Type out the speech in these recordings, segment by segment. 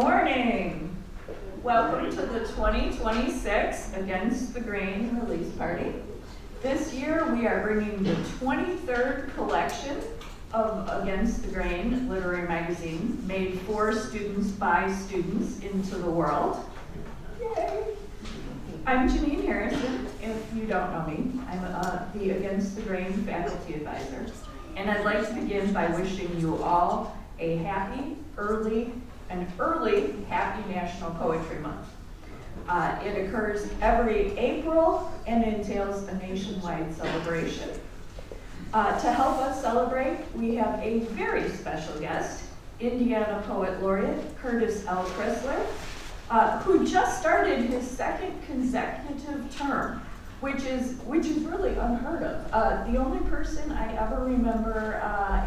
morning. Welcome to the 2026 Against the Grain release party. This year we are bringing the 23rd collection of Against the Grain literary magazine made for students by students into the world. Yay! I'm Janine Harrison, if you don't know me. I'm the Against the Grain faculty advisor. And I'd like to begin by wishing you all a early happy National Poetry Month. It occurs every April and entails a nationwide celebration. To help us celebrate, we have a very special guest, Indiana Poet Laureate Curtis L. Crisler, who just started his second consecutive term, which is really unheard of. The only person I ever remember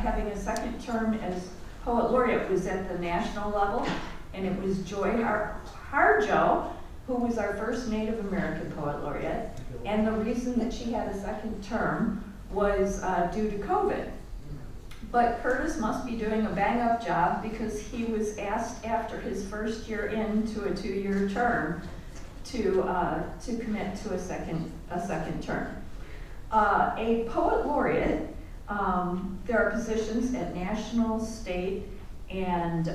having a second term as Poet Laureate was at the national level, and it was Joy Harjo, who was our first Native American Poet Laureate, and the reason that she had a second term was due to COVID. But Curtis must be doing a bang-up job because he was asked after his first year into a 2-year term to commit to a second term. A Poet Laureate, there are positions at national, state, and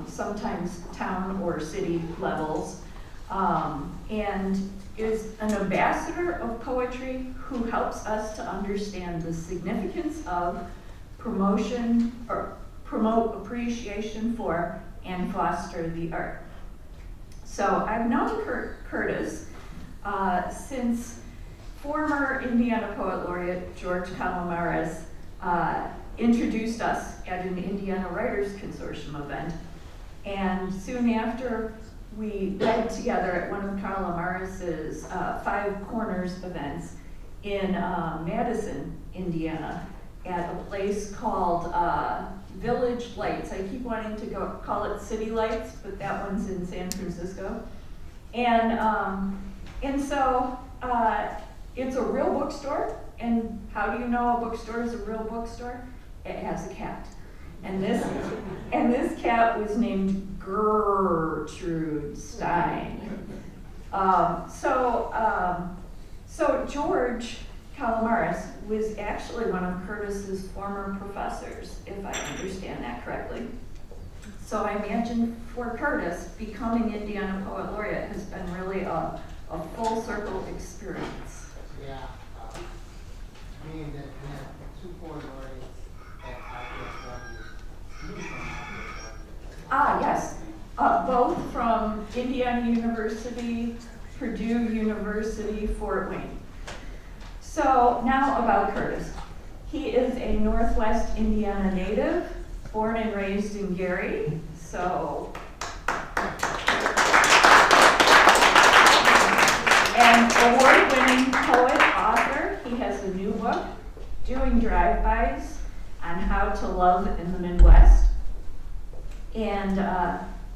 sometimes town or city levels, and is an ambassador of poetry who helps us to understand the significance of promote appreciation for and foster the art. So I've known Curtis since former Indiana Poet Laureate George Calumet introduced us at an Indiana Writers Consortium event, and soon after we read together at one of Calumet's Five Corners events in Madison, Indiana, at a place called Village Lights. I keep wanting to call it City Lights, but that one's in San Francisco. And so it's a real bookstore. And how do you know a bookstore is a real bookstore? It has a cat. And this cat was named Gertrude Stein. So George Calumet was actually one of Curtis's former professors, if I understand that correctly. So I imagine for Curtis, becoming Indiana Poet Laureate has been really a full circle experience. Yeah, me and the two poet laureates at IPSW. Yes, both from Indiana University, Purdue University, Fort Wayne. So now about Curtis. He is a Northwest Indiana native, born and raised in Gary. So, an award-winning poet, author. He has a new book, Doing Drive-Bys on How to Love in the Midwest. And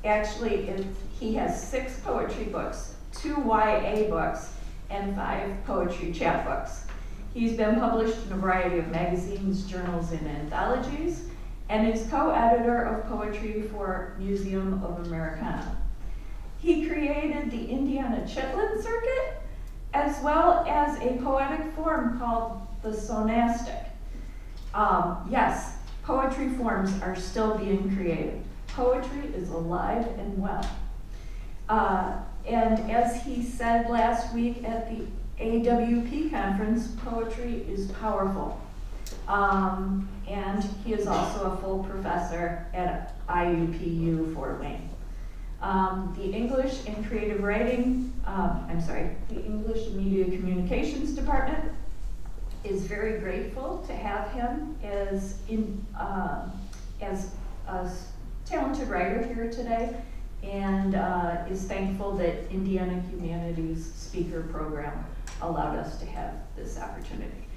actually, he has 6 poetry books, 2 YA books, and 5 poetry chapbooks. He's been published in a variety of magazines, journals, and anthologies, and is co-editor of poetry for Museum of Americana. He created the Indiana Chitlin Circuit, as well as a poetic form called the Sonastic. Yes, poetry forms are still being created. Poetry is alive and well. And as he said last week at the AWP conference, poetry is powerful. And he is also a full professor at IUPU Fort Wayne. The English and Creative Writing, the English and Media Communications Department is very grateful to have him as a talented writer here today, and is thankful that Indiana Humanities speaker program allowed us to have this opportunity.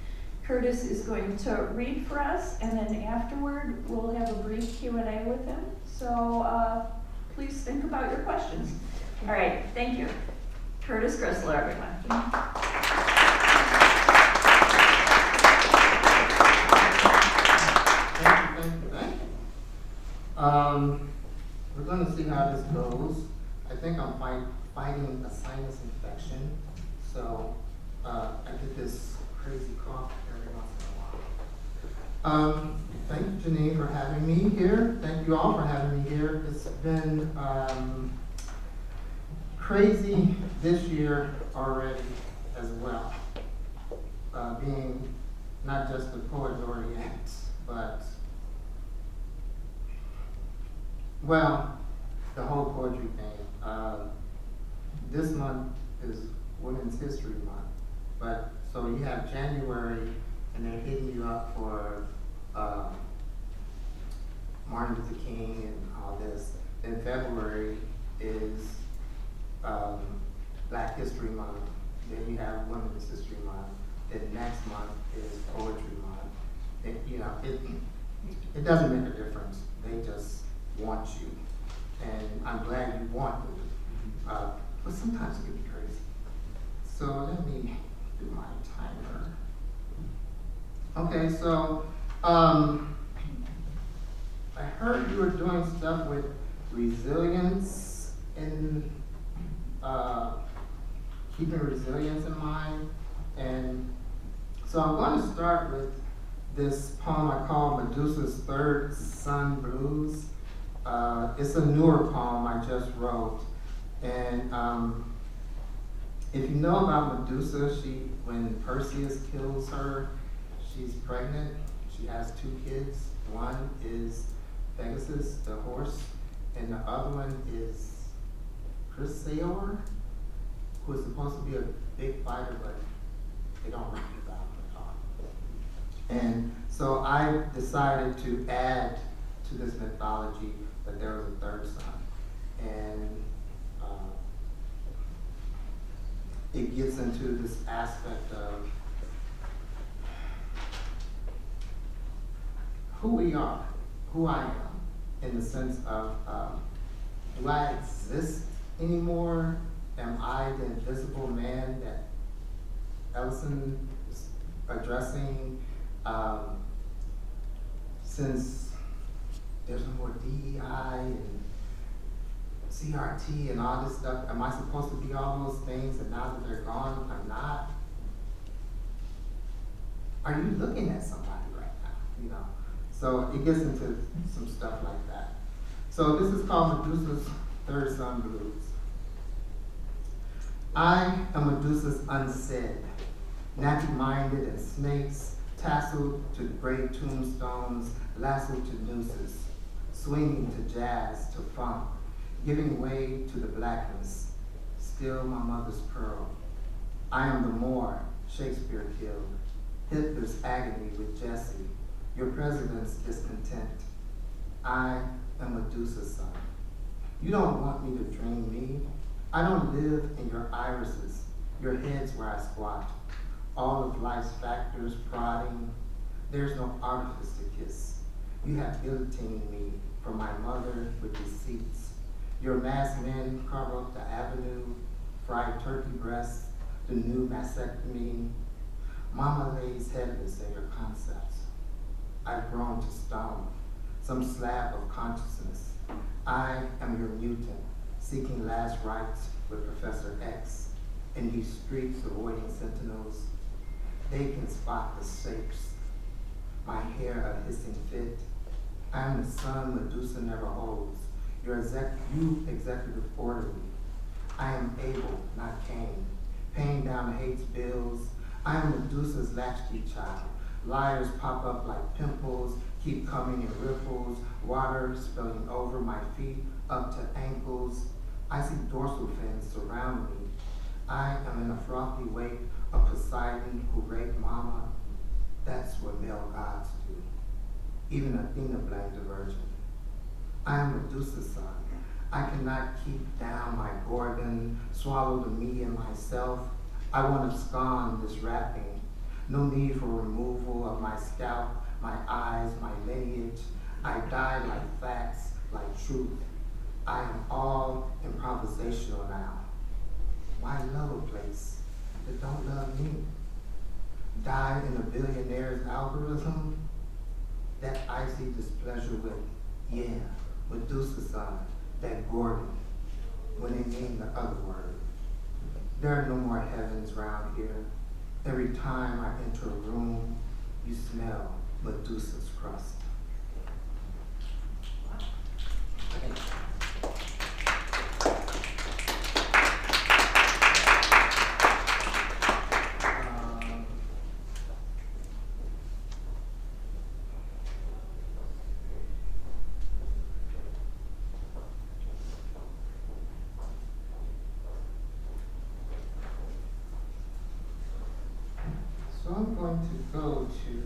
Curtis is going to read for us, and then afterward we'll have a brief Q&A with him. So please think about your questions. All right, thank you. Curtis Crisler, everyone. Thank you. we're gonna see how this goes. I think I'm fighting a sinus infection, so, I get this crazy cough every once in a while. Thank you, Janine, for having me here. Thank you all for having me here. It's been, crazy this year already as well. Being not just the poet laureate, but, well, the whole poetry thing. This month is Women's History Month, but, so you have January, and they're hitting you up for, Martin Luther King and all this. Then February is, Black History Month. Then you have Women's History Month. Then next month is Poetry Month. It doesn't make a difference. They just want you. And I'm glad you want me. But sometimes it can be crazy. So let me do my timer. Okay, so I heard you were doing stuff with resilience and keeping resilience in mind. And so I'm going to start with this poem I call Medusa's Third Son Blues. It's a newer poem I just wrote. And if you know about Medusa, when Perseus kills her, she's pregnant. She has 2 kids. One is Pegasus, the horse, and the other one is Chrysaor, who is supposed to be a big fighter, but they don't write about him at all. And so I decided to add to this mythology that there was a third son. And it gets into this aspect of who we are, who I am, in the sense of, do I exist anymore? Am I the invisible man that Ellison is addressing? Since there's no more DEI and CRT and all this stuff, am I supposed to be all those things, and now that they're gone, I'm not? Are you looking at somebody right now? So it gets into some stuff like that. So this is called Medusa's Third Son Blues. I am Medusa's unsaid, nappy-minded and snakes, tasseled to braid tombstones, lassoed to nooses, swinging to jazz, to funk, giving way to the blackness, still my mother's pearl. I am the Moor Shakespeare killed, Hitler's agony with Jesse, your president's discontent. I am Medusa's son. You don't want me to dream me. I don't live in your irises, your heads where I squat. All of life's factors prodding. There's no artifice to kiss. You have guillotined me for my mother with deceits. Your masked men carve up the avenue, fried turkey breasts, the new mastectomy. Mama lays headless in your concepts. I've grown to stone, some slab of consciousness. I am your mutant, seeking last rites with Professor X. In these streets avoiding sentinels, they can spot the shapes. My hair a hissing fit. I am the son Medusa never holds. You executive orderly. I am Abel, not Cain, paying down hate's bills. I am Medusa's latchkey child. Liars pop up like pimples, keep coming in ripples, water spilling over my feet up to ankles. I see dorsal fins surround me. I am in a frothy wake of Poseidon who raped Mama. That's what male gods do. Even Athena blamed the virgin. I am Medusa's son. I cannot keep down my Gorgon, swallow the me in myself. I want to scorn this wrapping. No need for removal of my scalp, my eyes, my lineage. I die like facts, like truth. I am all improvisational now. Why love a place that don't love me? Die in a billionaire's algorithm? That icy displeasure with, yeah, Medusa's son, that Gordon, when they mean the other word. There are no more heavens round here. Every time I enter a room, you smell Medusa's crust. So I'm going to go to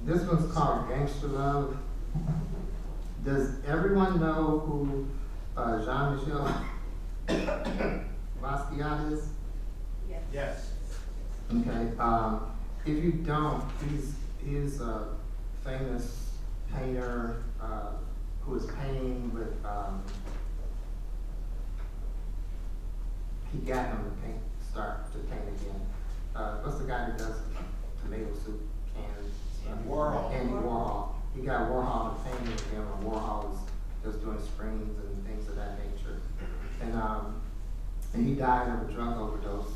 this one's called Gangster Love. Does everyone know who Jean-Michel Basquiat is? Yes. Okay. If you don't, he's a famous painter who is painting with. He got him to start to paint again. What's the guy that does tomato soup cans? Andy Warhol. Andy Warhol. He got Warhol to paint again when Warhol was just doing springs and things of that nature. And he died of a drug overdose.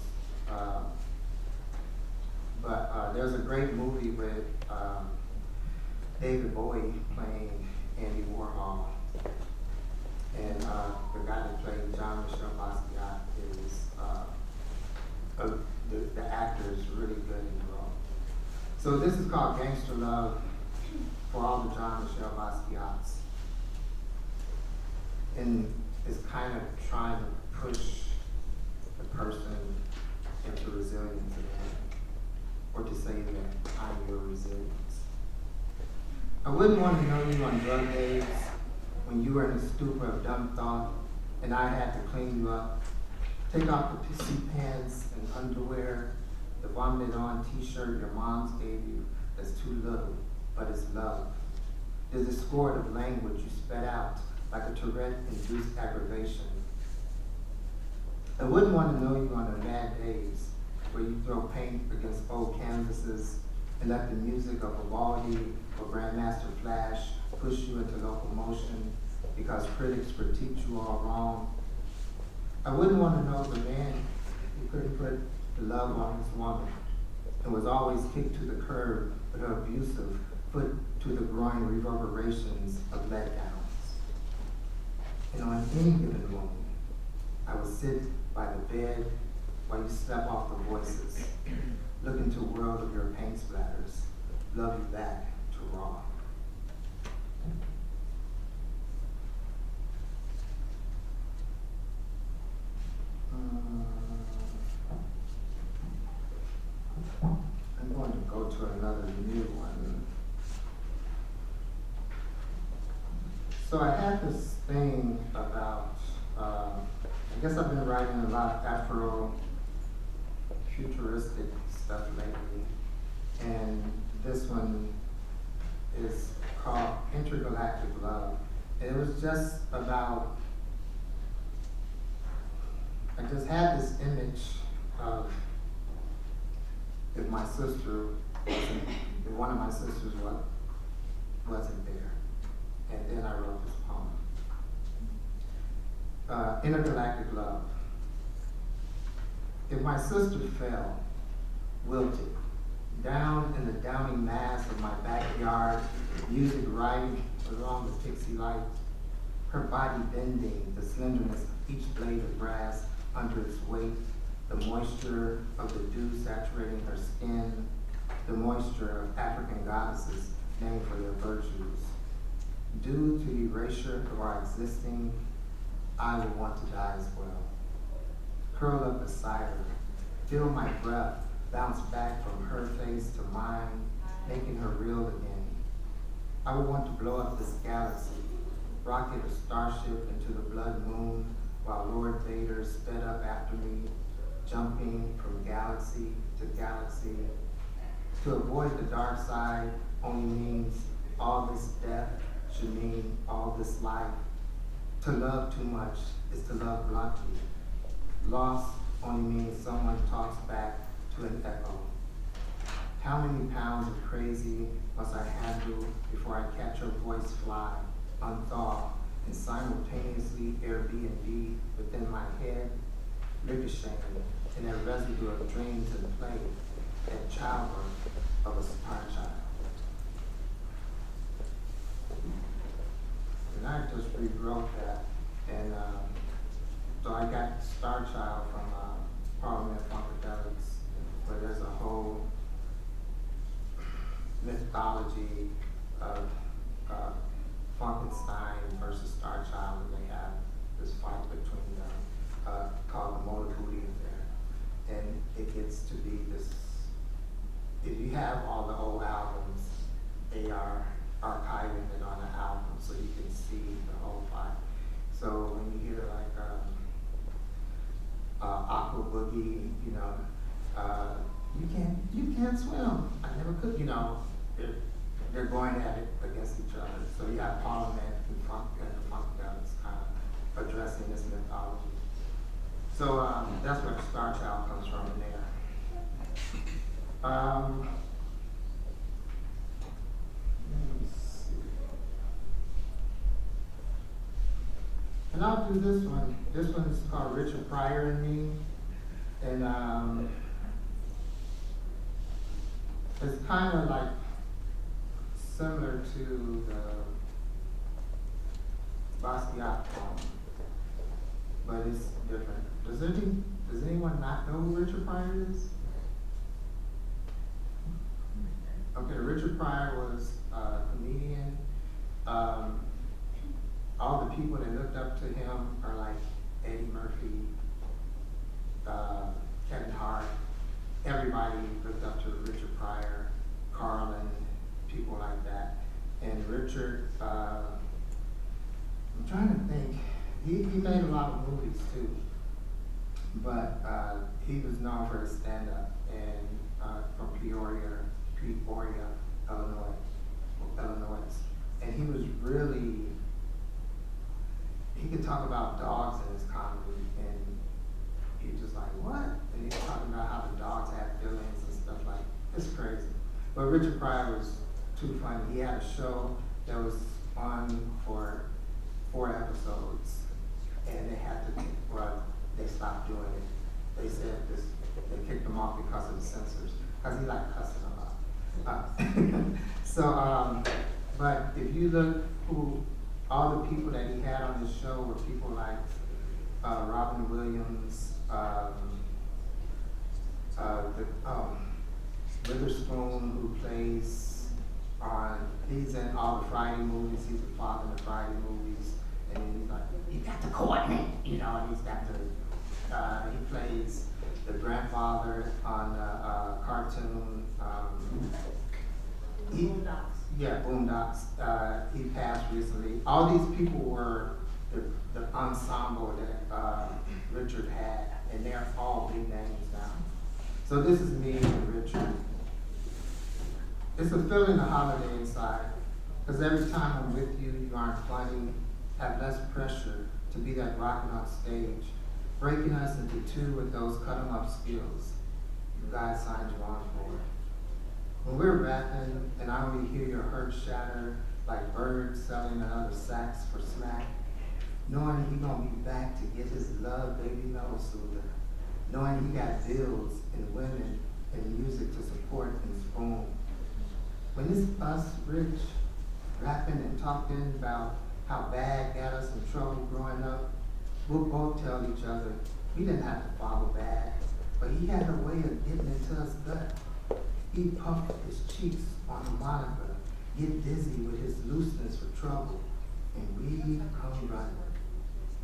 But there's a great movie with David Bowie playing Andy Warhol. And the guy that played Jean-Michel Basquiat is, the actor is really good in the role. So this is called Gangster Love for all the Jean-Michel Basquiats. And it's kind of trying to push the person into resilience again, or to say that I'm your resilience. I wouldn't want to know you on drug days, when you were in a stupor of dumb thought, and I had to clean you up. Take off the pissy pants and underwear, the vomited on t-shirt your moms gave you that's too little, but it's love. There's a squirt of language you sped out like a Tourette-induced aggravation. I wouldn't want to know you on the mad days where you throw paint against old canvases and let the music of Vivaldi or Grandmaster Flash push you into locomotion because critics critique you all wrong. I wouldn't want to know the man who couldn't put the love on his woman and was always kicked to the curb with her abusive foot to the groin reverberations of letdowns. And on any given moment, I would sit by the bed while you slept off the voices, look into a world of your paint splatters, love you back to raw. I'm going to go to another new one. So I had this thing about, I guess I've been writing a lot of Afro-futuristic stuff lately, and this one is called Intergalactic Love. And it was just about, I just had this image of if my sister wasn't, if one of my sisters wasn't there. And then I wrote this poem. Intergalactic Love. If my sister fell, wilted, down in the downy mass of my backyard, music riding along the pixie light, her body bending, the slenderness of each blade of grass under its weight, the moisture of the dew saturating her skin, the moisture of African goddesses named for their virtues. Due to the erasure of our existing, I will want to die as well. Curl up beside her, feel my breath bounce back from her face to mine, making her real again. I would want to blow up this galaxy, rocket a starship into the blood moon, while Lord Vader sped up after me, jumping from galaxy to galaxy. To avoid the dark side only means all this death should mean all this life. To love too much is to love bluntly. Loss only means someone talks back to an echo. How many pounds of crazy must I handle before I catch your voice fly, unthaw, and simultaneously Airbnb within my head, ricocheting in a residue of dreams and play at childbirth of a star child. And I just rewrote that, and so I got Star Child from Calumet Funkadelics, where there's a whole mythology of Frankenstein versus Star Child, and they have this fight between them called the Motor Booty Affair. And it gets to be this, if you have all the old albums, they are archiving it on the album so you can see the whole fight. So when you hear like Aqua Boogie, you know, you can't swim. I never could, you know. They're going at it against each other. So you have Parliament and the Funkadelics kind of addressing this mythology. So that's where Star Child comes from in there. Let me see. And I'll do this one. This one is called Richard Pryor and Me. And it's kind of like similar to the Basquiat poem, but it's different. Does anyone not know who Richard Pryor is? Okay, Richard Pryor was a comedian. All the people that looked up to him are like Eddie Murphy, Kevin Hart. Everybody looked up to Richard Pryor, Carlin, people like that. And Richard, I'm trying to think, he made a lot of movies too, but he was known for his stand-up and from Peoria, Illinois. And he was really, he could talk about dogs in his comedy, and he was just like, what? And he was talking about how the dogs had feelings and stuff like, it's crazy. But Richard Pryor was too funny. He had a show that was on for 4 episodes, and they had to, well, they stopped doing it. They said this, they kicked him off because of the censors, because he liked cussing a lot. But if you look who, all the people that he had on his show were people like Robin Williams, Witherspoon, who plays he's in all the Friday movies, he's the father in the Friday movies, and he's like, you got to coordinate, you know, and he's got to, he plays the grandfather on the cartoon, Boondocks. He passed recently. All these people were the ensemble that Richard had, and they're all big names now. So this is me and Richard. It's a feeling of holiday inside, because every time I'm with you, you aren't funny, have less pressure to be that rocking on stage, breaking us into two with those cut-em-up skills you guys signed you on for. When we're rapping and I only hear your hurt shatter like birds selling another sax for smack, knowing he gonna be back to get his love baby nose soother, knowing he got bills and women and music to support and spoon. When it's us, Rich, rapping and talking about how bad got us in trouble growing up, we'll both tell each other we didn't have to follow bad, but he had a way of getting into us gut. He puffed his cheeks on a moniker, get dizzy with his looseness for trouble, and we come running.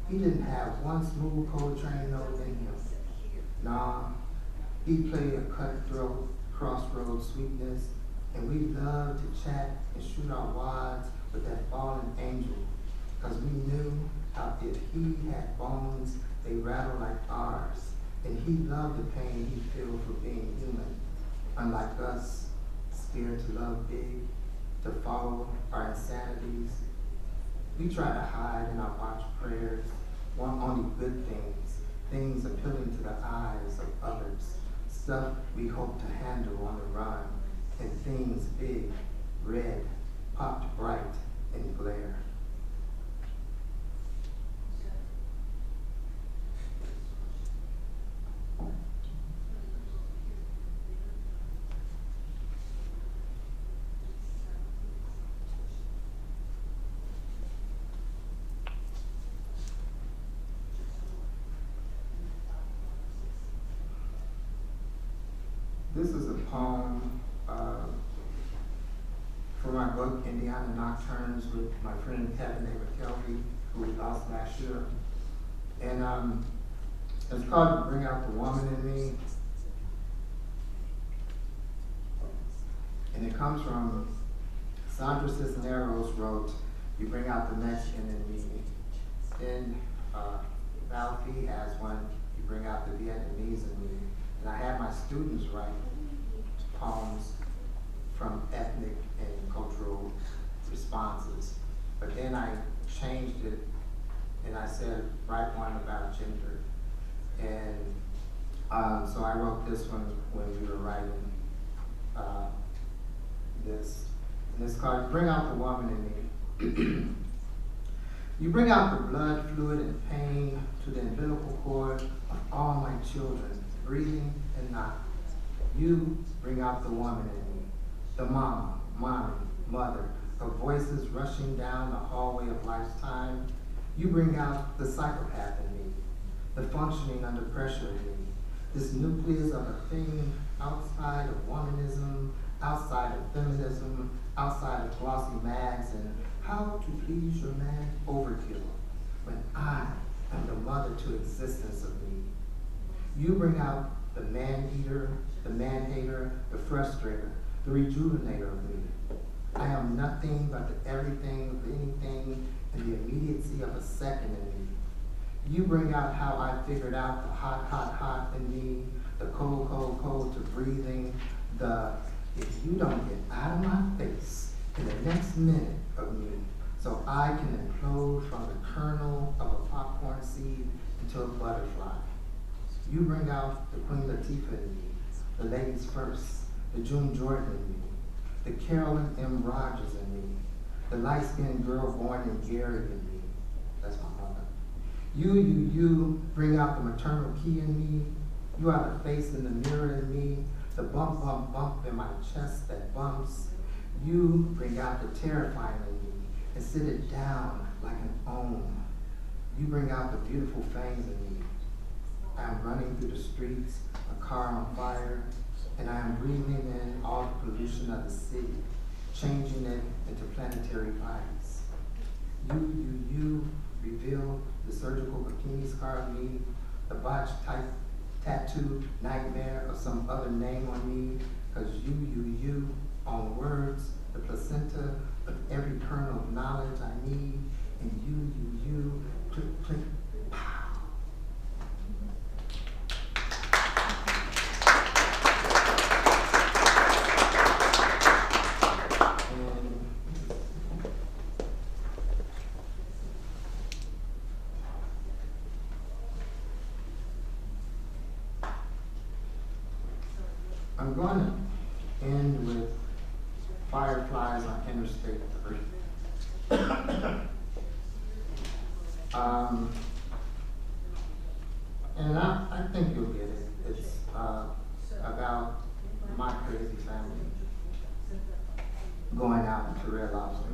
He didn't have one smooth Coltrane note in him. Nah, he played a cutthroat, crossroads sweetness, and we loved to chat and shoot our wads with that fallen angel, because we knew how if he had bones, they rattle like ours, and he loved the pain he feel for being human. Unlike us, scared to love big, to follow our insanities, we try to hide in our botched prayers, want only good things, things appealing to the eyes of others, stuff we hope to handle on the run, and things big, red, popped bright and glare. This is a poem from my book, Indiana Nocturnes, with my friend Kevin McKelvey, who we lost last year. And it's called Bring Out the Woman in Me. And it comes from Sandra Cisneros wrote, "You bring out the Mexican in me." Then Valfi has one, "You bring out the Vietnamese in me." And I had my students write poems from ethnic and cultural responses. But then I changed it and I said, write one about gender. And so I wrote this one when we were writing this. And it's called Bring Out the Woman in Me. You bring out the blood, fluid, and pain to the umbilical cord of all my children, breathing and not. You bring out the woman in me, the mama, mommy, mother, her voices rushing down the hallway of life's time. You bring out the psychopath in me, the functioning under pressure in me, this nucleus of a thing outside of womanism, outside of feminism, outside of glossy mags, and how to please your man overkill when I am the mother to existence of me. You bring out the man-eater, the man-hater, the frustrator, the rejuvenator of me. I am nothing but the everything of anything in the immediacy of a second in me. You bring out how I figured out the hot, hot, hot in me, the cold, cold, cold to breathing, the if you don't get out of my face in the next minute of me, so I can implode from the kernel of a popcorn seed into a butterfly. You bring out the Queen Latifah in me, the ladies first, the June Jordan in me, the Carolyn M. Rogers in me, the light-skinned girl born in Gary in me. That's my mother. You bring out the maternal key in me. You are the face in the mirror in me, the bump, bump, bump in my chest that bumps. You bring out the terrifying in me and sit it down like an ohm. You bring out the beautiful fangs in me. I am running through the streets, a car on fire, and I am breathing in all the pollution of the city, changing it into planetary bodies. You reveal the surgical bikini scar of me, the botched type tattoo nightmare of some other name on me, because you on words, the placenta of every kernel of knowledge I need, and you, click, click, pow. I'm going to end with Fireflies on Interstate 3. And I think you'll get it. It's about my crazy family going out into Red Lobster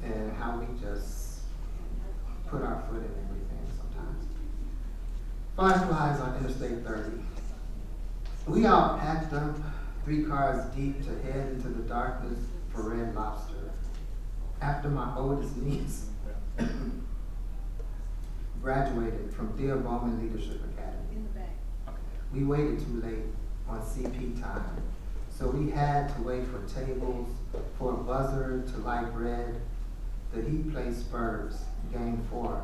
and how we just put our foot in everything sometimes. Fireflies on Interstate 30. We all packed up, 3 cars deep, to head into the darkness for Red Lobster. After my oldest niece graduated from Theo Bowman Leadership Academy. We waited too late on CP time, so we had to wait for tables, for a buzzer to light red. The heat play spurs, game 4.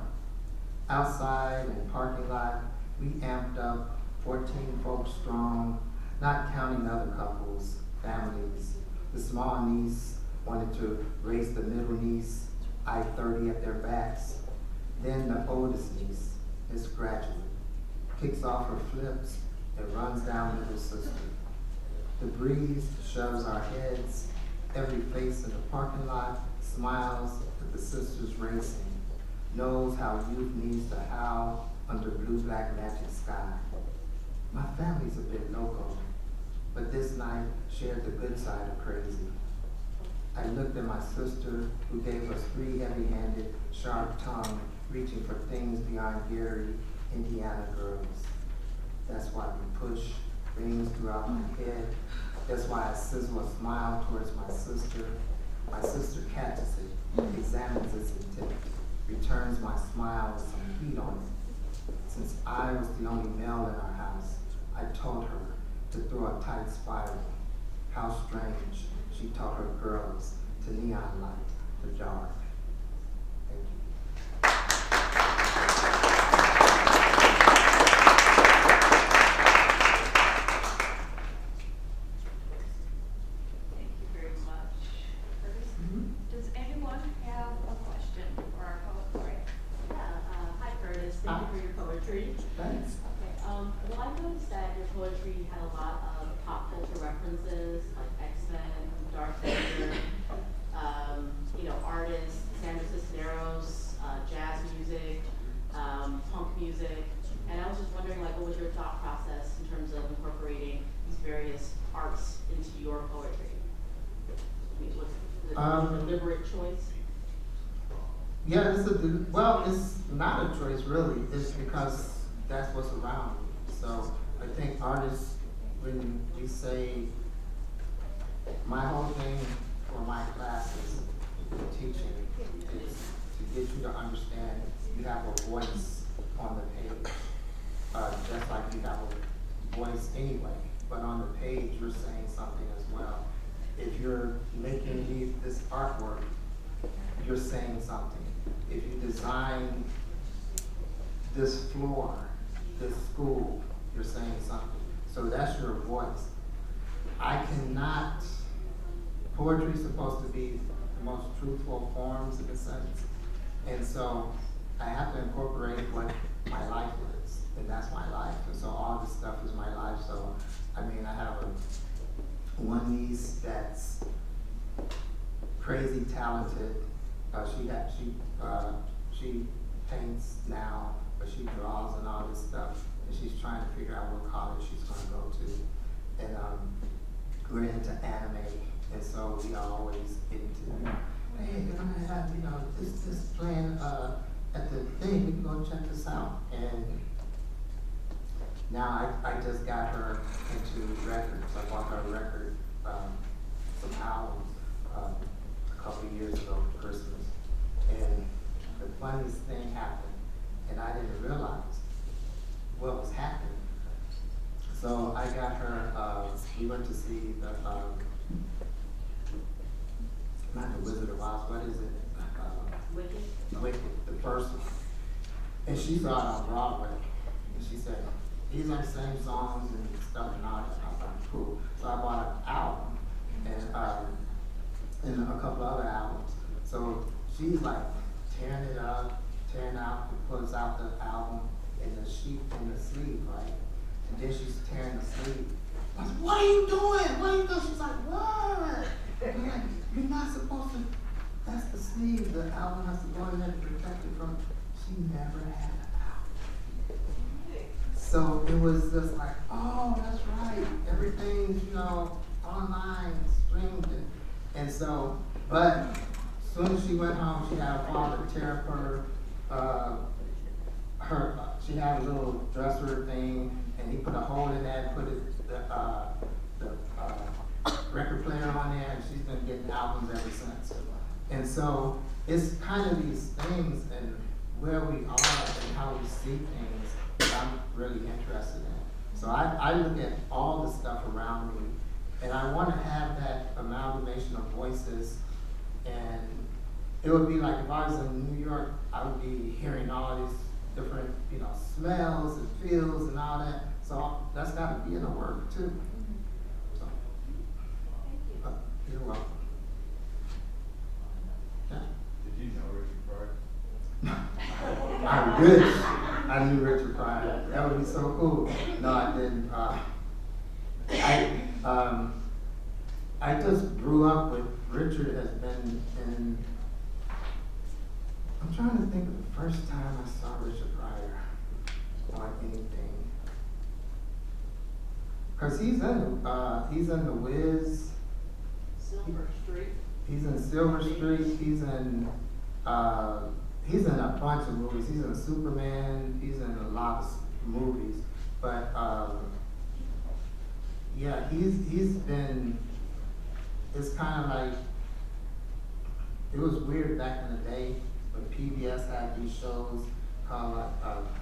Outside and parking lot, we amped up, 14 folks strong, not counting other couples, families. The small niece wanted to race the middle niece, I-30 at their backs. Then the oldest niece, this graduate, kicks off her flips and runs down little sister. The breeze shoves our heads. Every face in the parking lot smiles at the sisters racing, knows how youth needs to howl under blue-black magic sky. My family's a bit local, but this night shared the good side of crazy. I looked at my sister, who gave us three heavy-handed, sharp tongue, reaching for things beyond Gary, Indiana girls. That's why we push rings throughout my head. That's why I sizzle a smile towards my sister. My sister catches it, examines its intent, returns my smile with some heat on it. Since I was the only male in our house, I told her to throw a tight spiral. How strange, she taught her girls to neon light the dark. Thank you. Thank you very much. Curtis, does anyone have a question for our poet laureate? Hi Curtis, thank you for your poetry. Thanks. Okay, well I noticed that your poetry had a lot of pop culture references, like X-Men, Darth Vader, artists, Sandra Cisneros, jazz music, punk music, and I was just wondering, what was your thought process in terms of incorporating these various arts into your poetry? I mean, was it a deliberate choice? Yeah, it's not a choice really. It's because that's what's around me. So I think artists, when you say, my whole thing for my classes, teaching, is to get you to understand you have a voice on the page, just like you have a voice anyway. But on the page, you're saying something as well. If you're making this artwork, you're saying something. If you design this floor, this school, you're saying something. So that's your voice. Poetry is supposed to be the most truthful forms in a sense. And so I have to incorporate what my life is, and that's my life. And so all this stuff is my life. So, I have one niece that's crazy talented. She paints now, but she draws and all this stuff, and she's trying to figure out what college she's going to go to. And we're into anime, and so we are always into, hey, you're gonna have this playing at the thing. We can go check this out. And now I just got her into records. I bought her a record, some albums a couple of years ago for Christmas. And the funniest thing happened, and I didn't realize what was happening. So I got her, we went to see not the Wizard of Oz, what is it? Wicked, the first one. And she saw it on Broadway. And she said, these are the same songs and stuff and all that. I was like, cool. So I bought an album and a couple other albums. So she's like tearing it up, tearing out, and pulls out the album in the sheet in the sleeve, right? And then she's tearing the sleeve. I was like, what are you doing? What are you doing? She's like, what? I'm like, you're not supposed to, that's the sleeve. The album has to go in there to protect it from, she never had an album. So it was just like, oh, that's right. Everything's, online, streamed. And so, but as soon as she went home, she had her father tear up she had a little dresser thing, and he put a hole in that, put the record player on there, and she's been getting albums ever since. And so it's kind of these things and where we are and how we see things that I'm really interested in. So I look at all the stuff around me, and I want to have that amalgamation of voices. And it would be like if I was in New York, I would be hearing all these different, smells and feels and all that. So that's got to be in the work too. So, you're welcome. Yeah. Did you know Richard Pryor? I wish I knew Richard Pryor. That would be so cool. No, I didn't. I just grew up with, Richard has been in, I'm trying to think of the first time I saw Richard Pryor on anything. Cause he's in The Wiz, Silver Street. he's in Silver Street, he's in a bunch of movies. He's in Superman, he's in a lot of movies. But, yeah, he's been, it's kind of like, it was weird back in the day when PBS had these shows called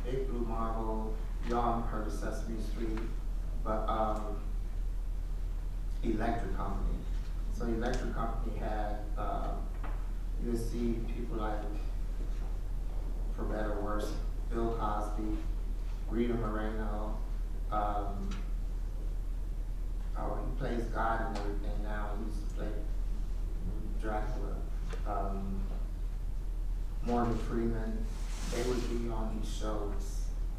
Big Blue Marble, y'all heard of Sesame Street, but Electric Company. So Electric Company had, you would see people like, for better or worse, Bill Cosby, Rita Moreno, he plays God and everything now. He used to play Dracula. Morgan Freeman, they would be on these shows,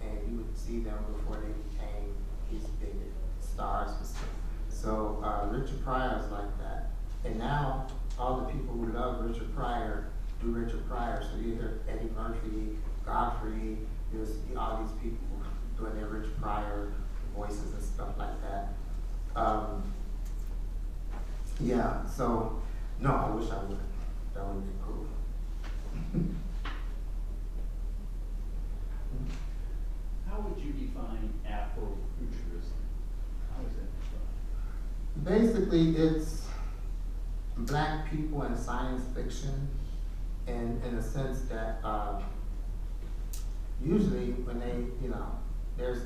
and you would see them before they became these big stars and stuff. So Richard Pryor is like that. And now all the people who love Richard Pryor do Richard Pryor. So you hear Eddie Murphy, Godfrey, you see all these people doing their Richard Pryor voices and stuff like that. Yeah, so no, I wish I would. That would be cool. How would you define Afrofuturism? How is that defined? Basically, it's black people in science fiction, and in the sense that usually when they, there's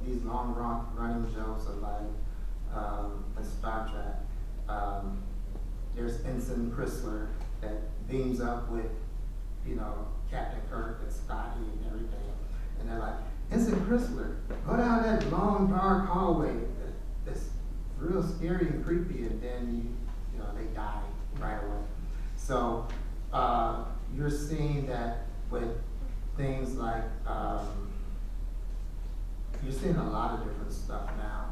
these long running jokes of like in Star Trek, there's Ensign Chrysler that beams up with, Captain Kirk and Scotty and everything, and they're like, Ensign Chrysler, go down that long dark hallway that's real scary and creepy, and then they die right away. So you're seeing that with things like you're seeing a lot of different stuff now,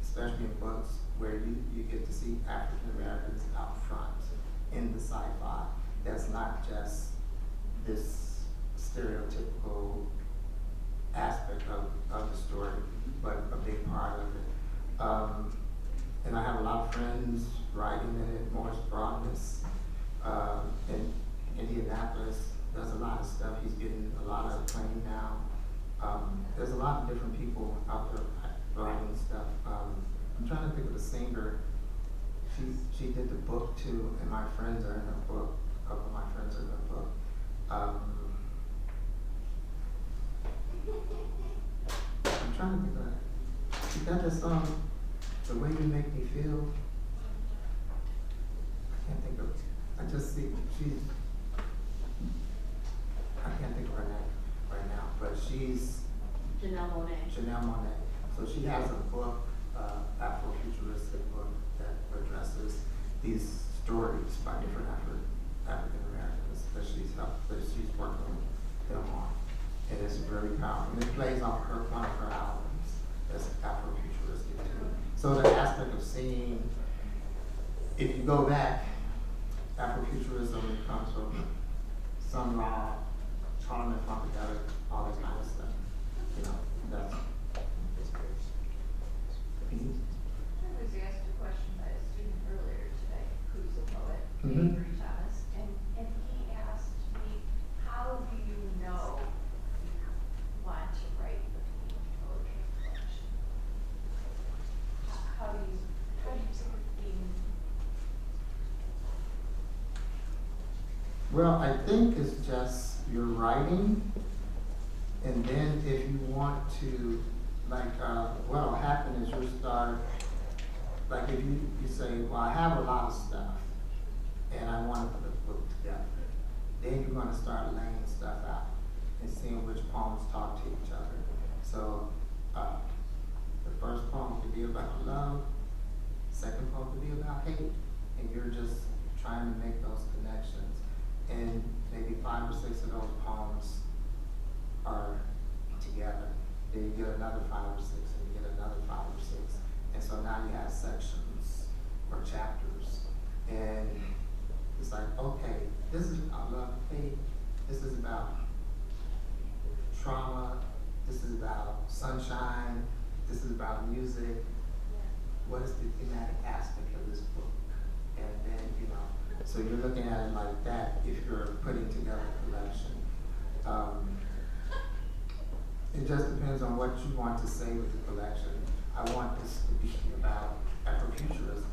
especially in books where you get to see African Americans out front in the sci-fi. That's not just this stereotypical aspect of the story, but a big part of it. And I have a lot of friends writing in it. Morris Broadness in Indianapolis does a lot of stuff. He's getting a lot of acclaim now. There's a lot of different people out there writing stuff. I'm trying to think of the singer. She did the book too, and my friends are in the book. A couple of my friends are in the book. I'm trying to think of that. She got that song, The Way You Make Me Feel. I can't think of it. I just see I can't think of her name right now, but she's Janelle Monáe. Janelle Monáe. So she has a book, Afrofuturistic book that addresses these stories by different African Americans that she's working with them on. And it's very powerful. And it plays off one of her albums that's Afrofuturistic too. So the aspect of seeing, if you go back, Afrofuturism comes from Sun Ra, Charlemagne Funkadelic, all that kind of stuff. That's I was asked a question by a student earlier today, who's a poet, Mhm. Avery Thomas, and he asked me, how do you know you want to write the poetry collection? How do you see it being? Well, I think it's just your writing, and then if you want to, what'll happen is you'll start, like if you say, well, I have a lot of stuff, and I want to put a book together, then you're going to start laying stuff out and seeing which poems talk to each other. So the first poem could be about love, second poem could be about hate, and you're just trying to make those connections. And maybe 5 or 6 of those poems are together. Then you get another 5 or 6, and you get another 5 or 6. And so now you have sections. or chapters. And it's like, okay, this is, I love faith, this is about trauma, this is about sunshine, this is about music. What is the thematic aspect of this book? And then, you know, so you're looking at it like that if you're putting together a collection. It just depends on what you want to say with the collection. I want this to be about Afrofuturism.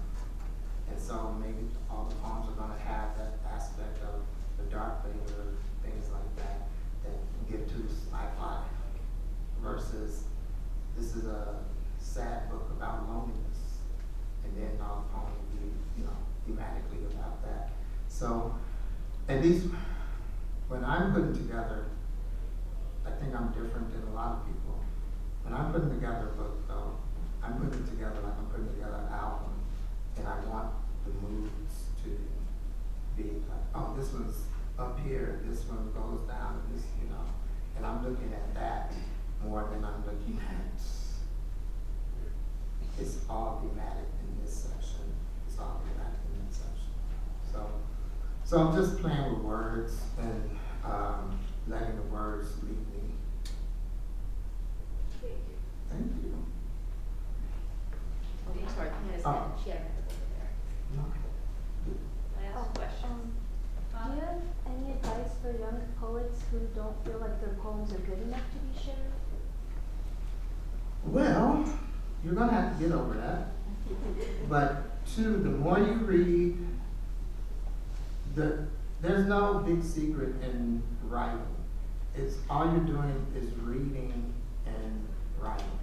And so maybe all the poems are gonna have that aspect of the dark flavor, things like that, that get to sci-fi versus this is a sad book about loneliness. And then all the poems will be, you know, thematically about that. So at least when I'm putting together, I think I'm different than a lot of people. When I'm putting together a book though, I'm putting it together like I'm putting together an album. And I want the moods to be like, oh, this one's up here, this one goes down, this, you know. And I'm looking at that more than I'm looking at, it's all thematic in this section, it's all thematic in that section. So I'm just playing with words and letting the words lead me. Thank you. Sorry, Oh. she had her hand over there. Last question. Do you have any advice for young poets who don't feel like their poems are good enough to be shared? Well, you're gonna have to get over that. But two, the more you read, there's no big secret in writing. It's all you're doing is reading and writing.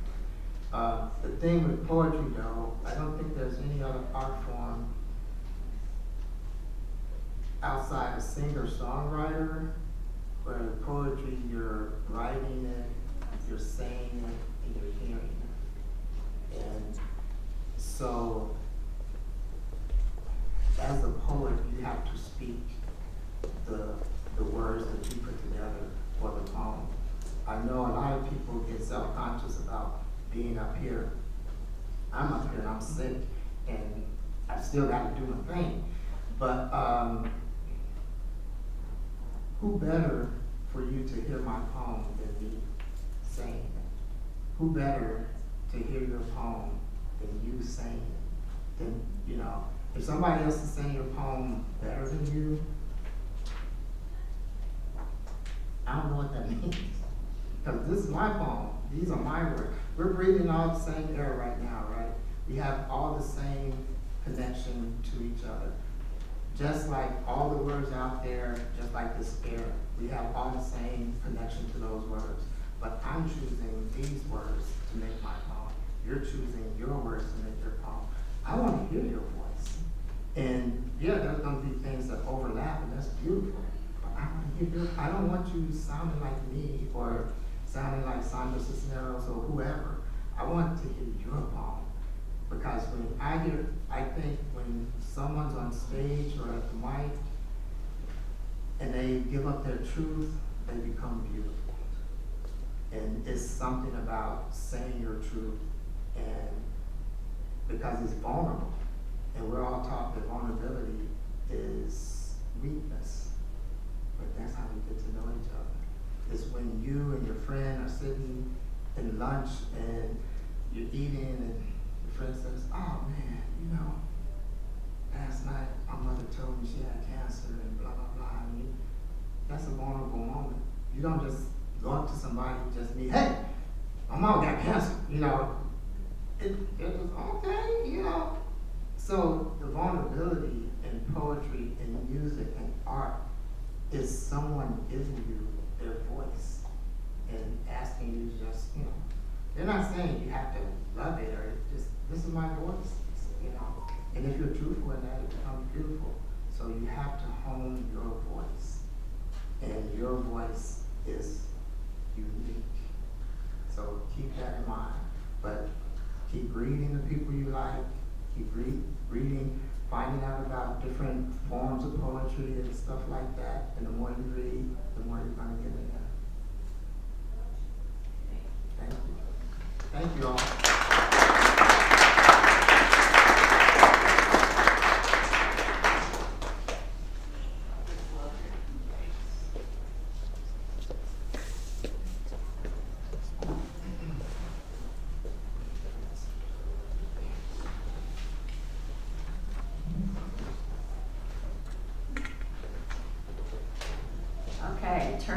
The thing with poetry though, I don't think there's any other art form outside a singer-songwriter where the poetry, you're writing it, you're saying it, and you're hearing it. And so, as a poet, you have to speak the words that you put together for the poem. I know a lot of people get self-conscious about being up here. I'm up here and I'm sick, and I still got to do my thing. But who better for you to hear my poem than me saying it? Who better to hear your poem than you saying it? Then, you know, if somebody else is saying your poem better than you, I don't know what that means. Because this is my poem. These are my words. We're breathing all the same air right now, right? We have all the same connection to each other. Just like all the words out there, just like this air, we have all the same connection to those words. But I'm choosing these words to make my poem. You're choosing your words to make your poem. I want to hear your voice. And yeah, there's going to be things that overlap, and that's beautiful. But I want to hear your, I don't want you sounding like me or sounding like Sandra Cisneros or whoever. I want to hear your poem. Because when I think when someone's on stage or at the mic and they give up their truth, they become beautiful. And it's something about saying your truth, and because it's vulnerable. And we're all taught that vulnerability is weakness. But that's how we get to know each other. It's when you and your friend are sitting in lunch and you're eating and your friend says, oh man, you know, last night my mother told me she had cancer and blah, blah, blah. I mean, that's a vulnerable moment. You don't just go up to somebody and just be, hey, my mom got cancer, you know. It was okay, you know. So the vulnerability in poetry and music and art is someone giving you their voice and asking you just, you know, they're not saying you have to love it or just, this is my voice, you know. And if you're truthful in that, it becomes beautiful. So you have to hone your voice. And your voice is unique. So keep that in mind. But keep reading the people you like, keep reading, finding out about different forms of poetry and stuff like that. And the more you read, the more you're going to get in there. Thank you. Thank you all.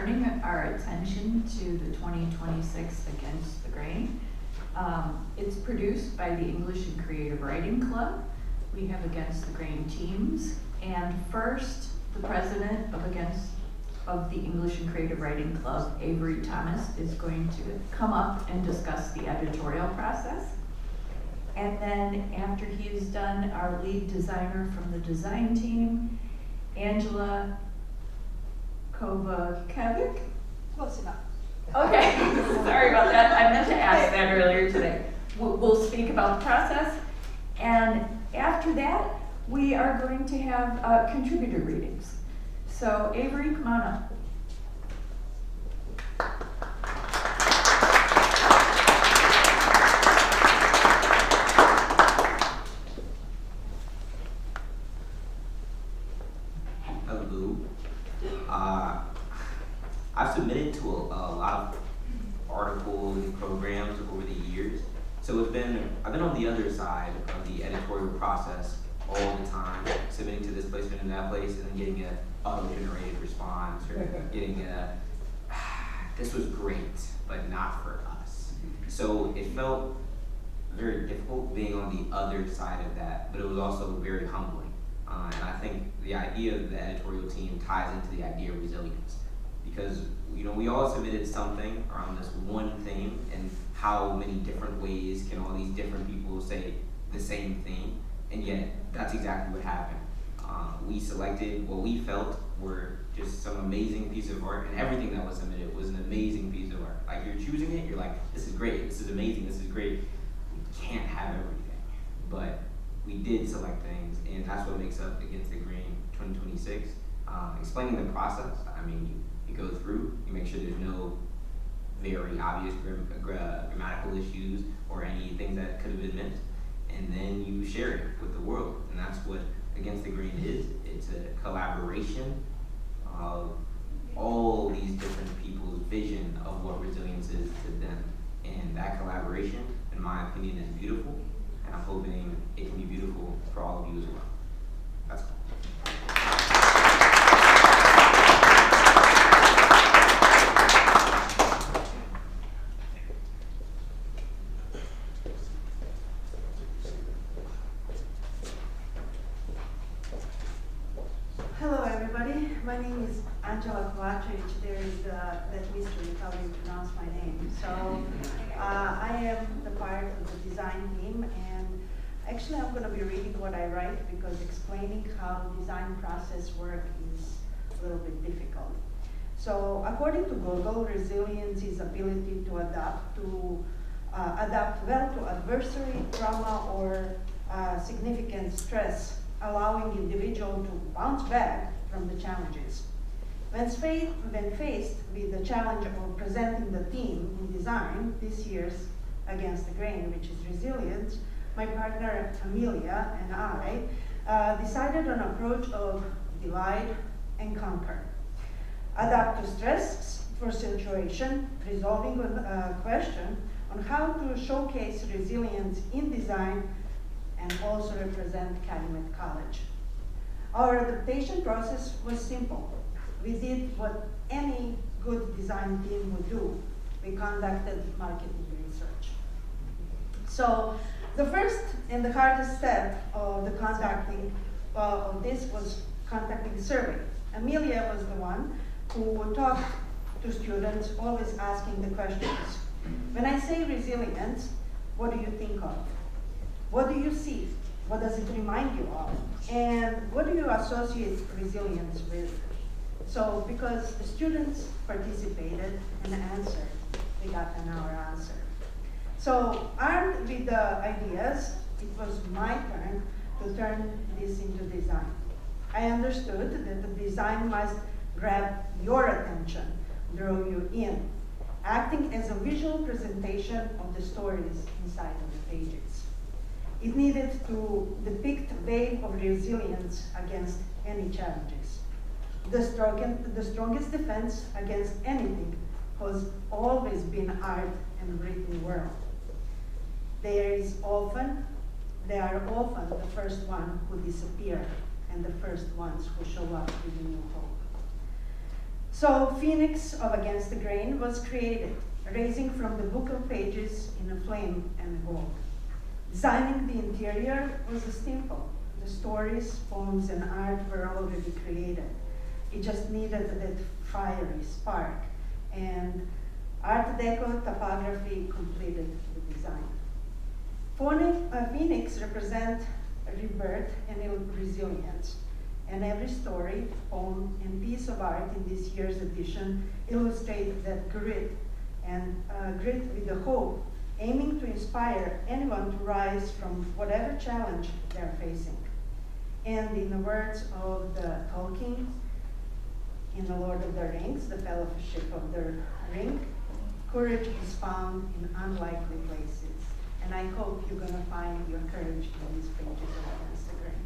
turning our attention to the 2026 Against the Grain. It's produced by the English and Creative Writing Club. We have Against the Grain teams, and first, the president of the English and Creative Writing Club, Avery Thomas, is going to come up and discuss the editorial process. And then after he is done, our lead designer from the design team, Angela Kovacevic. Close enough. Okay, sorry about that. I meant to ask that earlier today. We'll speak about the process. And after that, we are going to have contributor readings. So Avery, come on up. Hello. I've submitted to a lot of articles and programs over the years. So I've been on the other side of the editorial process all the time, submitting to this placement and that place, and then getting a auto-generated response or getting a, this was great, but not for us. So it felt very difficult being on the other side of that, but it was also very humbling. And I think the idea of the editorial team ties into the idea of resilience, because we all submitted something around this one theme, and how many different ways can all these different people say the same thing, and yet that's exactly what happened. We selected what we felt were just some amazing piece of art, and everything that was submitted was an amazing piece of art. Like, you're choosing it, you're like, this is great, this is amazing, this is great. We can't have everything, but we did select things, and that's what makes up Against the Grain 2026. Explaining the process, I mean, you go through, you make sure there's no very obvious grammatical issues or any things that could have been missed, and then you share it with the world, and that's what Against the Grain is. It's a collaboration of all these different people's vision of what resilience is to them, and that collaboration, in my opinion, is beautiful, and I'm hoping it can be beautiful for all of you as well. That's all. Hello, everybody. My name is Angela Kovacevic. There is that mystery how you pronounce my name. So I am the part of the design team, and actually I'm going to be reading what I write, because explaining how the design process works is a little bit difficult. So according to Google, resilience is ability to adapt well to adversity, trauma, or significant stress, allowing individual to bounce back from the challenges. When faced with the challenge of presenting the theme in design this year's Against the Grain, which is resilience, my partner Amelia and I decided on an approach of divide and conquer. Adapt to stress for situation, resolving a question on how to showcase resilience in design and also represent Calumet College. Our adaptation process was simple. We did what any good design team would do. We conducted marketing research. So the first and the hardest step of the conducting of this was conducting survey. Amelia was the one who talked to students, always asking the questions. When I say resilience, what do you think of? What do you see? What does it remind you of? And what do you associate resilience with? So because the students participated and answered, we got an hour answer. So armed with the ideas, it was my turn to turn this into design. I understood that the design must grab your attention, draw you in, acting as a visual presentation of the stories inside of the pages. It needed to depict a wave of resilience against any challenges. The strongest defense against anything has always been art and written world. They are often the first one who disappear and the first ones who show up with a new hope. So Phoenix of Against the Grain was created, raising from the book of pages in a flame and gold. Designing the interior was simple. The stories, poems, and art were already created. It just needed that fiery spark, and Art Deco topography completed the design. Phoenix represents rebirth and resilience, and every story, poem, and piece of art in this year's edition illustrate that grit, and grit with the hope, aiming to inspire anyone to rise from whatever challenge they're facing. And in the words of the Tolkien, in The Lord of the Rings, the Fellowship of the Ring, courage is found in unlikely places. And I hope you're gonna find your courage in these pages of Against the Grain.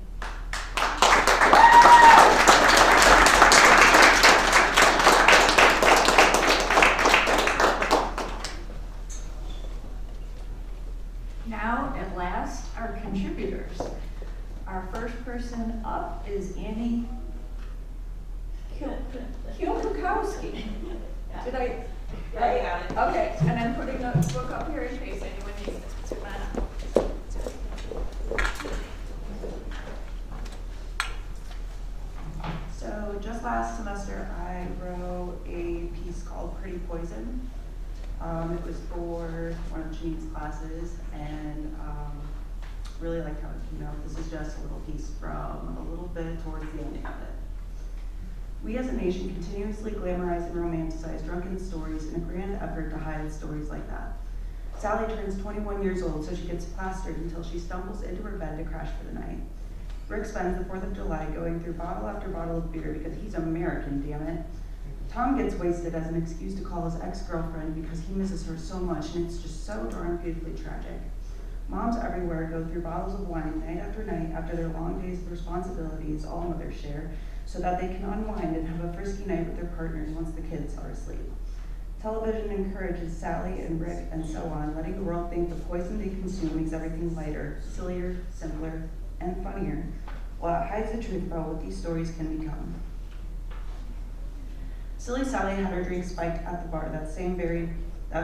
Now, at last, our contributors. Our first person up is Annie Kilpakowski. Did I? Yeah, you got it. Okay, and I'm putting the book up here in case anyone needs it. Come on up. So just last semester, I wrote a piece called Pretty Poison. It was for one of Janine's classes, and really liked how it came out. This is just a little piece from a little bit towards the ending of it. We as a nation continuously glamorize and romanticize drunken stories in a grand effort to hide stories like that. Sally turns 21 years old, so she gets plastered until she stumbles into her bed to crash for the night. Rick spends the 4th of July going through bottle after bottle of beer because he's American, damn it. Tom gets wasted as an excuse to call his ex-girlfriend because he misses her so much, and it's just so darn beautifully tragic. Moms everywhere go through bottles of wine night after their long days of responsibilities all mothers share, so that they can unwind and have a frisky night with their partners once the kids are asleep. Television encourages Sally and Rick and so on, letting the world think the poison they consume makes everything lighter, sillier, simpler, and funnier, while it hides the truth about what these stories can become. Silly Sally had her drink spiked at the bar that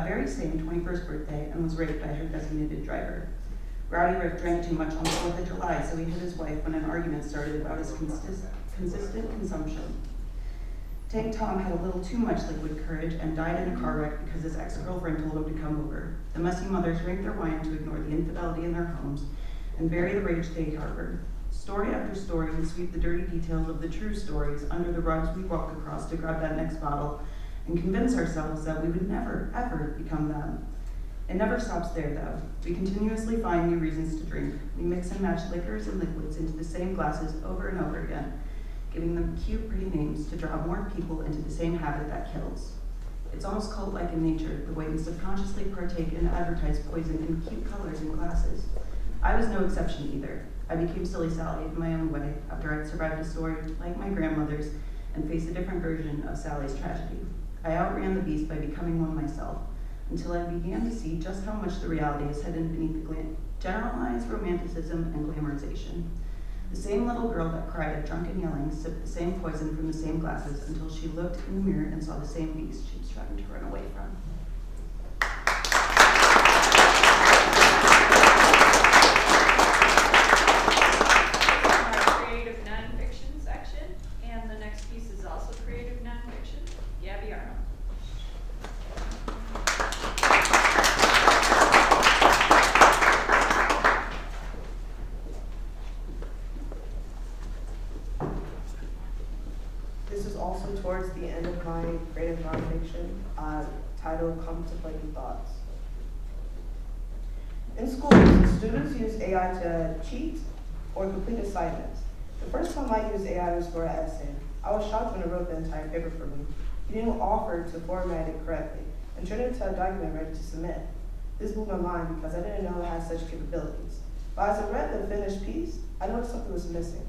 very same 21st birthday and was raped by her designated driver. Rowdy Rick drank too much on the 4th of July, so he hit his wife when an argument started about his consistent consumption. Tank Tom had a little too much liquid courage and died in a car wreck because his ex-girlfriend told him to come over. The messy mothers drank their wine to ignore the infidelity in their homes and bury the rage they harbored. Story after story, we sweep the dirty details of the true stories under the rugs we walk across to grab that next bottle and convince ourselves that we would never, ever become them. It never stops there, though. We continuously find new reasons to drink. We mix and match liquors and liquids into the same glasses over and over again, giving them cute, pretty names to draw more people into the same habit that kills. It's almost cult-like in nature, the way we subconsciously partake and advertise poison in cute colors and glasses. I was no exception either. I became Silly Sally in my own way after I'd survived a story like my grandmother's and faced a different version of Sally's tragedy. I outran the beast by becoming one myself, until I began to see just how much the reality is hidden beneath the generalized romanticism and glamorization. The same little girl that cried at drunken yelling sipped the same poison from the same glasses until she looked in the mirror and saw the same beast she was trying to run away from. Our creative nonfiction section, and the next piece is also creative nonfiction. Gabby Arnold. This is also towards the end of my creative nonfiction, titled Contemplating Thoughts. In schools, students use AI to cheat or complete assignments. The first time I used AI was for an essay. I was shocked when it wrote the entire paper for me. He didn't offer to format it correctly and turned it into a document ready to submit. This blew my mind because I didn't know it had such capabilities. But as I read the finished piece, I noticed something was missing.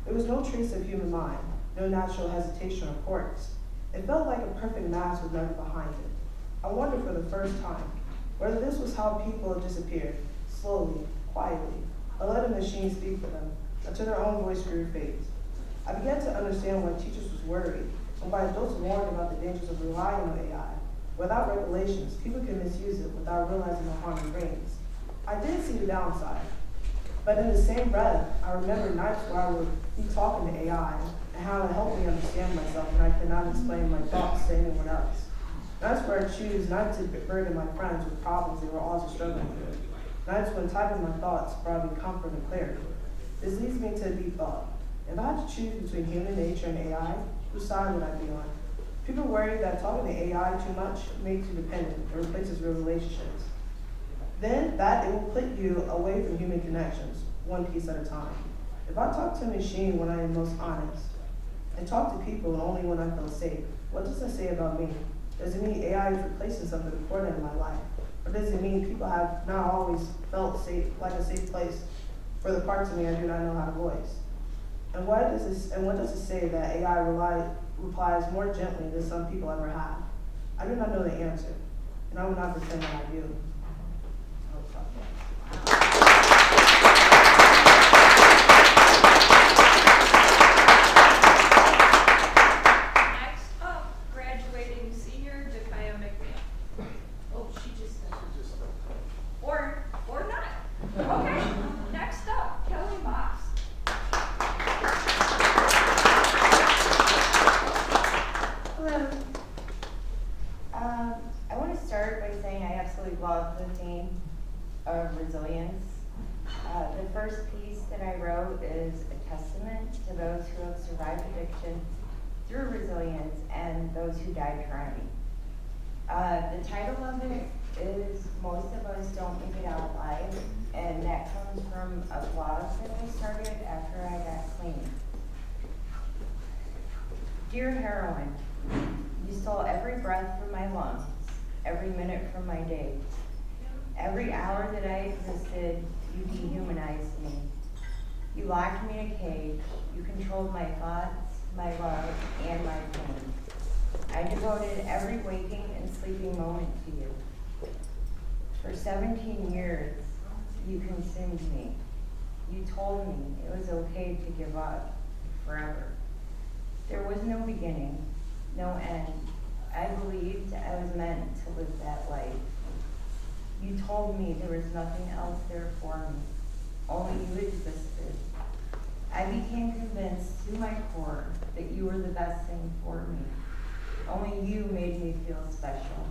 There was no trace of human mind, no natural hesitation or quirks. It felt like a perfect mask with nothing behind it. I wondered for the first time whether this was how people disappeared, slowly, quietly, or let a machine speak for them until their own voice grew faint. I began to understand why teachers was worried and by adults warned about the dangers of relying on AI. Without regulations, people can misuse it without realizing the harm it brings. I did see the downside, but in the same breath, I remember nights where I would be talking to AI and how it helped me understand myself when I could not explain my thoughts to anyone else. Nights where I choose not to burden my friends with problems they were also struggling with. Nights when typing my thoughts brought me comfort and clarity. This leads me to a deep thought. If I had to choose between human nature and AI, whose side would I be on? People worry that talking to AI too much makes you dependent and replaces real relationships. Then that it will put you away from human connections, one piece at a time. If I talk to a machine when I am most honest, and talk to people only when I feel safe, what does that say about me? Does it mean AI is replacing something important in my life? Or does it mean people have not always felt safe, like a safe place for the parts of me I do not know how to voice? And what does it say that AI replies more gently than some people ever have? I do not know the answer, and I will not pretend that I do. Next up, graduating senior Jafia McNeil. Oh, she just said. Or not. Okay, next up, Kelly Moss. Hello. I want to start by saying I absolutely love the theme of resilience. The first piece that I wrote is a testament to those who have survived addiction through resilience and those who died trying. The title of it is Most of Us Don't Make It Out Alive, and that comes from a blog that I started after I got clean. Dear heroin, you stole every breath from my lungs, every minute from my days. Every hour that I existed, you dehumanized me. You locked me in a cage. You controlled my thoughts, my love, and my pain. I devoted every waking and sleeping moment to you. For 17 years, you consumed me. You told me it was okay to give up forever. There was no beginning, no end. I believed I was meant to live that life. You told me there was nothing else there for me, only you existed. I became convinced to my core that you were the best thing for me. Only you made me feel special.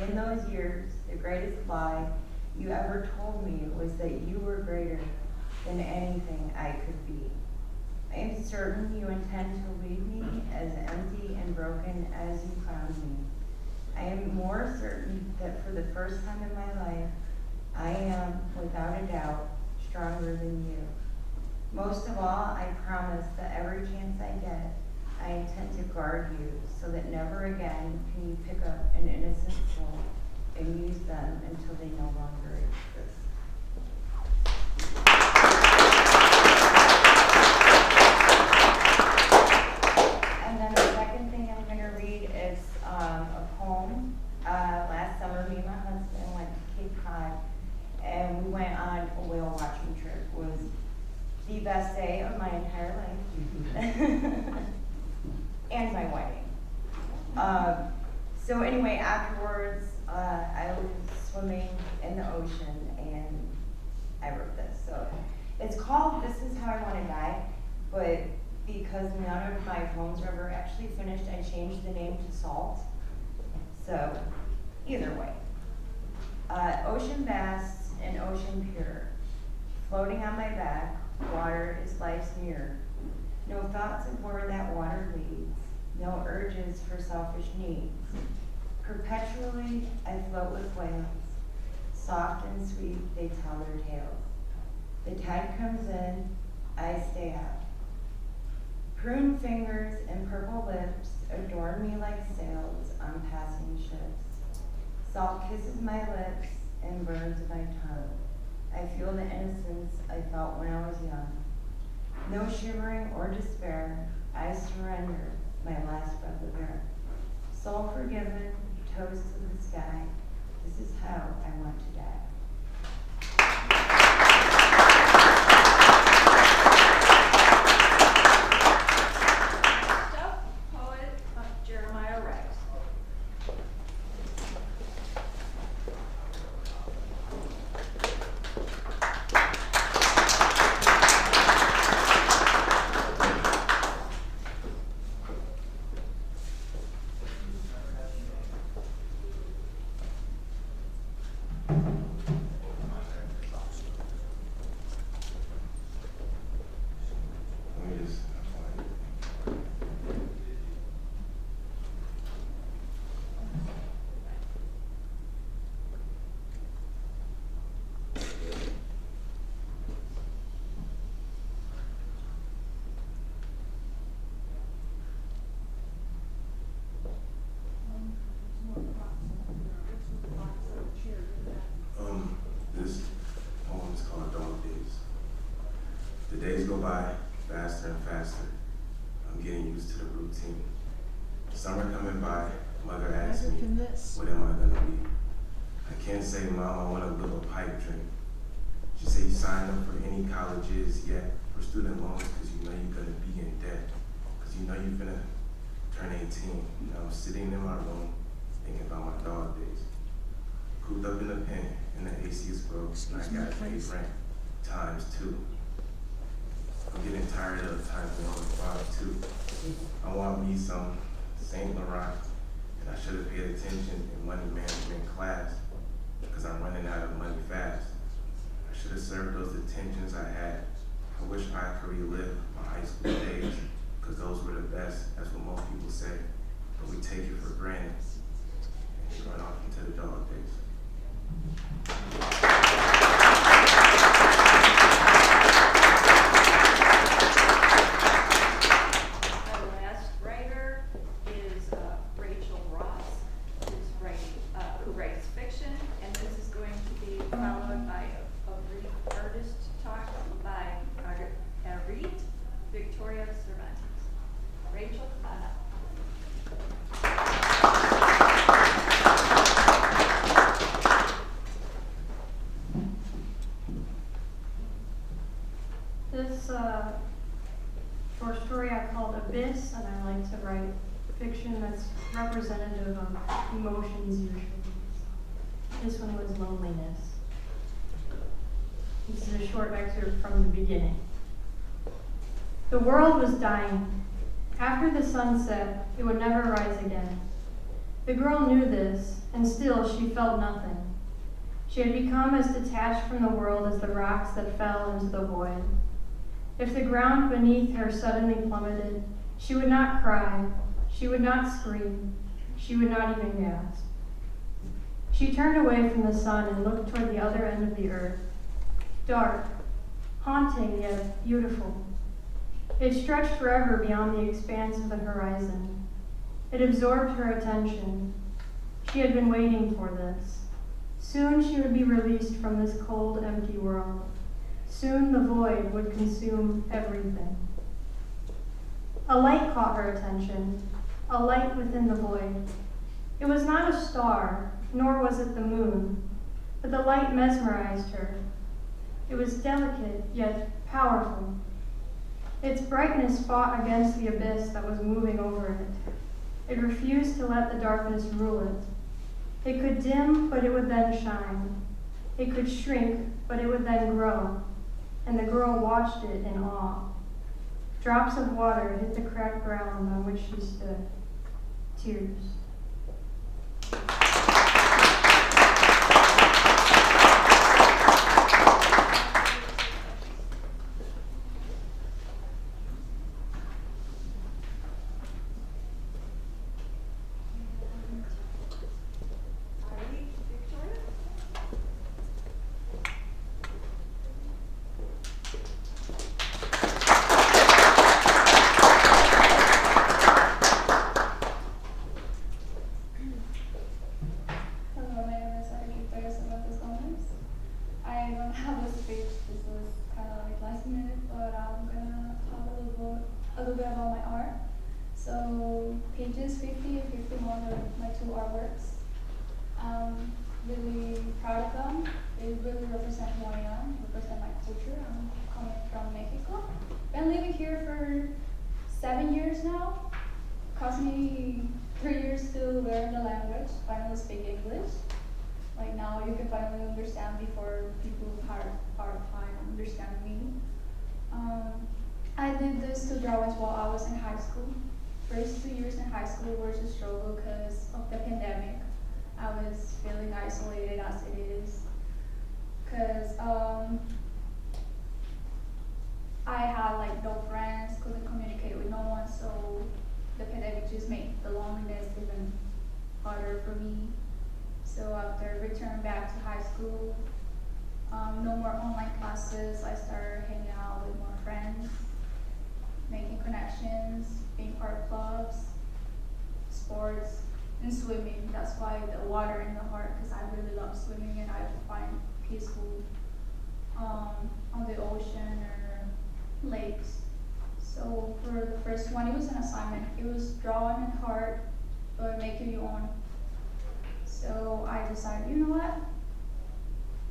In those years, the greatest lie you ever told me was that you were greater than anything I could be. I am certain you intend to leave me as empty and broken as you found me. I am more certain that for the first time in my life, I am, without a doubt, stronger than you. Most of all, I promise that every chance I get, I intend to guard you so that never again can you pick up an innocent soul and use them until they no longer exist. And then the second thing I'm going to read is a poem. Last summer, me and my husband went to Cape Cod, and we went on a whale watching trip. It was the best day of my entire life, and my wedding. So anyway, afterwards, I was swimming in the ocean, and I wrote this. So it's called "This Is How I Want to Die," but because none of my poems were ever actually finished, I changed the name to Salt. So, either way. Ocean vast and ocean pure, floating on my back, water is life's mirror. No thoughts of where that water leads, no urges for selfish needs. Perpetually I float with whales, soft and sweet they tell their tales. The tide comes in, I stay out. Prune fingers and purple lips adorn me like sails on passing ships. Salt kisses my lips and burns my tongue. I feel the innocence I felt when I was young. No shivering or despair, I surrender my last breath of air. Soul forgiven, toast to the sky. This is how I want to die. Next up, poet go by faster and faster. I'm getting used to the routine. Summer coming by, mother asked me, what am I gonna be? I can't say, Mom, I want a little pipe dream. She said, you signed up for any colleges yet for student loans because you know you're gonna be in debt, because you know you're gonna turn 18. And I was sitting in my room thinking about my dog days. Cooped up in the pen, and the AC is broke, and I gotta pay rent ×2. I'm getting tired of typing on the 5-2. I want me some St. Laurent, and I should have paid attention in money management class, because I'm running out of money fast. I should have served those detentions I had. I wish I could relive my high school days, because those were the best, that's what most people say, but we take it for granted, and we run off into the dog days. Our last writer is Rachel Ross, who writes fiction, and this is going to be followed by a brief artist talk by Reed Victoria Cervantes. Rachel, come on up. This short story I called Abyss, and I like to write fiction that's representative of emotions usually. This one was loneliness. This is a short excerpt from the beginning. The world was dying. After the sun set, it would never rise again. The girl knew this, and still she felt nothing. She had become as detached from the world as the rocks that fell into the void. If the ground beneath her suddenly plummeted, she would not cry, she would not scream, she would not even gasp. She turned away from the sun and looked toward the other end of the earth. Dark, haunting yet beautiful. It stretched forever beyond the expanse of the horizon. It absorbed her attention. She had been waiting for this. Soon she would be released from this cold, empty world. Soon the void would consume everything. A light caught her attention, a light within the void. It was not a star, nor was it the moon, but the light mesmerized her. It was delicate, yet powerful. Its brightness fought against the abyss that was moving over it. It refused to let the darkness rule it. It could dim, but it would then shine. It could shrink, but it would then grow. And the girl watched it in awe. Drops of water hit the cracked ground on which she stood. Tears. So pages 50 and 51 are my two artworks. I'm really proud of them. They really represent who I am, represent my culture. I'm coming from Mexico. Been living here for 7 years now. Cost me 3 years to learn the language, finally speak English. Like now you can finally understand before people have hard time understanding me. I did these two drawings while I was in high school. First 2 years in high school was a struggle because of the pandemic. I was feeling isolated as it is. Because I had like no friends, couldn't communicate with no one, so the pandemic just made the loneliness even harder for me. So after returning back to high school, no more online classes, I started hanging out with more friends, making connections, being part of clubs, sports, and swimming. That's why the water in the heart, because I really love swimming and I find peaceful on the ocean or lakes. So for the first one, it was an assignment. It was drawn and hard, but make it your own. So I decided, you know what?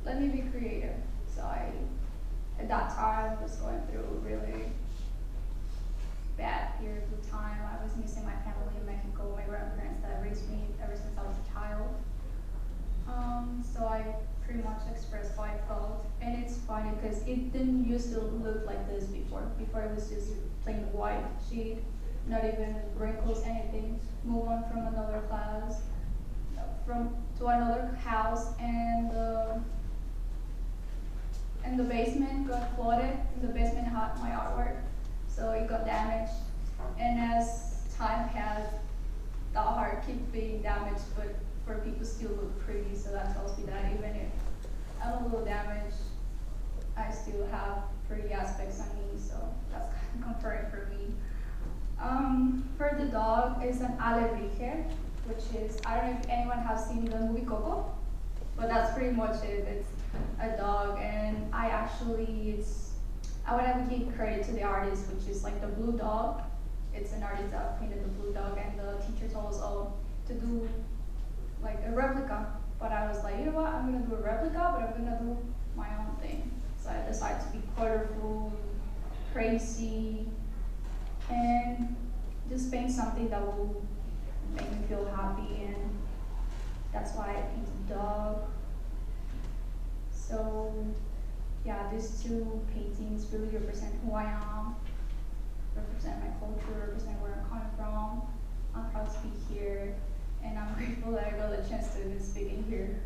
Let me be creative. So at that time, I was going through a really bad period of time. I was missing my family in Mexico, my grandparents that raised me ever since I was a child. So I pretty much expressed how I felt, and it's funny because it didn't used to look like this before. Before it was just plain white sheet, not even wrinkles, anything. Move on from another class, to another house, and the basement got flooded. The basement had my artwork, so it got damaged. And as time passed, the art kept being damaged, but for people still look pretty. So that tells me that even if I'm a little damaged, I still have pretty aspects on me. So that's kind of comforting for me. For the dog is an alebrije, which is, I don't know if anyone has seen the movie Coco, but that's pretty much it. It's a dog, and I want to give credit to the artist, which is like the blue dog. It's an artist that painted the blue dog, and the teacher told us all to do like a replica. But I was like, you know what, I'm gonna do a replica, but I'm gonna do my own thing. So I decided to be colorful, crazy, and just paint something that will make me feel happy, and that's why I painted the dog. So yeah, these two paintings really represent who I am, represent my culture, represent where I'm coming from. I'm proud to be here, and I'm grateful that I got the chance to even speak in here.